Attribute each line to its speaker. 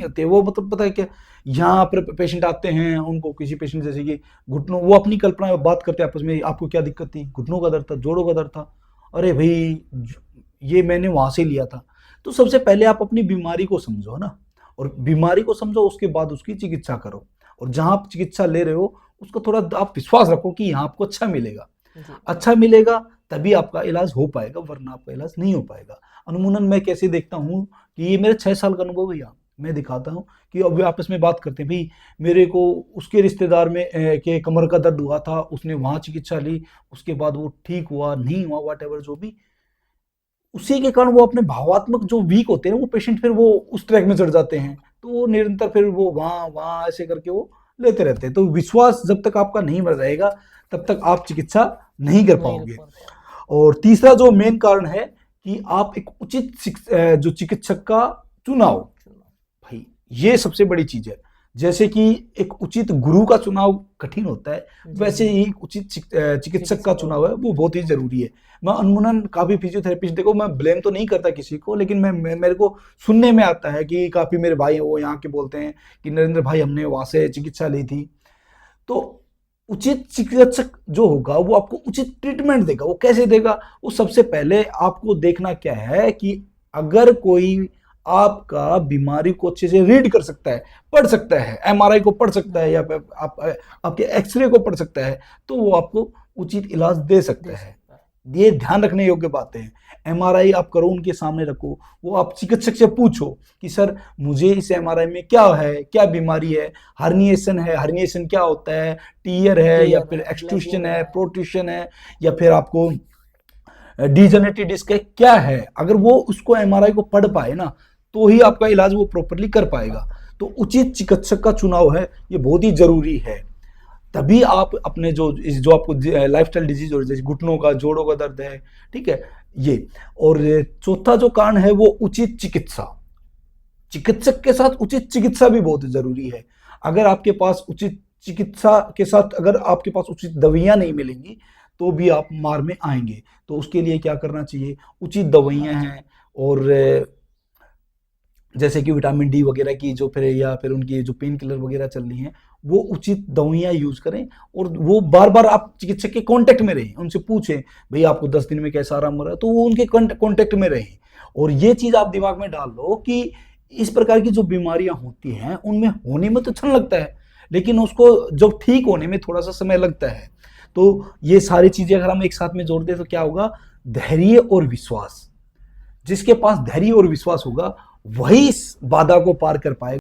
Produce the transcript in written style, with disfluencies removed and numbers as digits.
Speaker 1: होते हैं वो, मतलब पता है क्या, यहाँ पर पेशेंट आते हैं, उनको किसी पेशेंट जैसे कि घुटनों, वो अपनी कल्पना में बात करते हैं आपस में, आपको क्या दिक्कत थी, घुटनों का दर्द था, जोड़ों का दर्द था, अरे भाई ये मैंने वहां से लिया था। तो सबसे पहले आप अपनी बीमारी को समझो ना, और बीमारी को समझो, उसके बाद उसकी चिकित्सा करो। और जहां आप चिकित्सा ले रहे हो उसको थोड़ा आप विश्वास रखो कि यहाँ आपको अच्छा मिलेगा।
Speaker 2: जी।
Speaker 1: अच्छा मिलेगा तभी आपका इलाज हो पाएगा, वरना आपका इलाज नहीं हो पाएगा। अनूमन मैं कैसे देखता हूँ कि ये मेरा 6 साल का अनुभव है यहाँ, मैं दिखाता हूँ कि अब वे आपस में बात करते हैं, भाई मेरे को उसके रिश्तेदार में के कमर का दर्द हुआ था, उसने वहां चिकित्सा ली, उसके बाद वो ठीक हुआ नहीं हुआ, वट एवर जो भी, उसी के कारण वो अपने भावात्मक जो वीक होते हैं वो पेशेंट फिर वो उस ट्रैक में चढ़ जाते हैं, तो वो निरंतर फिर वो वहाँ वहाँ ऐसे करके वो लेते रहते हैं। तो विश्वास जब तक आपका नहीं बढ़ जाएगा तब तक आप चिकित्सा नहीं कर
Speaker 2: नहीं
Speaker 1: पाओगे।
Speaker 2: पाता।
Speaker 1: और तीसरा जो मेन कारण है कि आप एक उचित जो चिकित्सक का चुनाव, भाई ये सबसे बड़ी चीज है। जैसे कि एक उचित गुरु का चुनाव कठिन होता है,
Speaker 2: जी
Speaker 1: वैसे
Speaker 2: जी।
Speaker 1: ही उचित चिकित्सक का
Speaker 2: चिकित्सक
Speaker 1: चुनाव है वो बहुत ही जरूरी है। मैं अनमुनन काफी फिजियोथेरेपिस्ट देखो, मैं ब्लेम तो नहीं करता किसी को, लेकिन मेरे को सुनने में आता है कि काफी मेरे भाई हैं वो यहाँ के बोलते हैं कि नरेंद्र भाई हमने वहां से चिकित्सा ली थी। तो उचित चिकित्सक जो होगा वो आपको उचित ट्रीटमेंट देगा। वो कैसे देगा? वो सबसे पहले आपको देखना क्या है कि अगर कोई आपका बीमारी को अच्छे से रीड कर सकता है, पढ़ सकता है, एमआरआई को पढ़ सकता है, या फिर आपके एक्सरे को पढ़ सकता है, तो वो आपको उचित इलाज दे सकता
Speaker 2: दे
Speaker 1: है।
Speaker 2: सकता है।
Speaker 1: ये ध्यान रखने योग्य बातें हैं। एमआरआई आप करो, उनके सामने रखो, वो आप चिकित्सक से पूछो कि सर मुझे इस एमआरआई में क्या है, क्या बीमारी है, हर्निएशन है, हर्निएशन क्या होता है, टीयर है या
Speaker 2: टीयर
Speaker 1: फिर
Speaker 2: है,
Speaker 1: एक्सट्रूशन
Speaker 2: ब्लैसिंग
Speaker 1: है,
Speaker 2: है।
Speaker 1: प्रोट्रूशन है, या फिर आपको डिजेनरेटिव डिस्क है, क्या है। अगर वो उसको एमआरआई को पढ़ पाए ना, तो ही आपका इलाज वो प्रॉपरली कर पाएगा। तो उचित चिकित्सक का चुनाव है ये बहुत ही जरूरी है। तभी आप अपने जो आपको लाइफस्टाइल डिजीज और जैसे घुटनों का, जोड़ों का दर्द है, ठीक है, ये। और चौथा जो कारण है वो उचित चिकित्सा। चिकित्सक के साथ उचित चिकित्सा भी बहुत जरूरी है। अगर आपके पास उचित चिकित्सा के साथ अगर आपके पास उचित दवाइयां नहीं मिलेंगी तो भी आप मार में आएंगे। तो उसके लिए क्या करना चाहिए? उचित
Speaker 2: हाँ
Speaker 1: दवाइयां
Speaker 2: जी।
Speaker 1: हैं, और जैसे कि विटामिन डी वगैरह की जो फिर, या फिर उनकी जो पेन किलर वगैरह चल रही हैं, वो उचित दवाइयाँ यूज करें। और वो बार बार आप चिकित्सक के कांटेक्ट में रहें, उनसे पूछें भाई आपको 10 दिन में कैसा आराम हो रहा है, तो वो उनके कांटेक्ट में रहें। और ये चीज आप दिमाग में डाल लो कि इस प्रकार की जो बीमारियां होती हैं उनमें होने में तो क्षण लगता है, लेकिन उसको जब ठीक होने में थोड़ा सा समय लगता है। तो ये सारी चीजें अगर हम एक साथ में जोड़ दें तो क्या होगा? धैर्य और विश्वास। जिसके पास धैर्य और विश्वास होगा वही इस बाधा को पार कर पाएगा।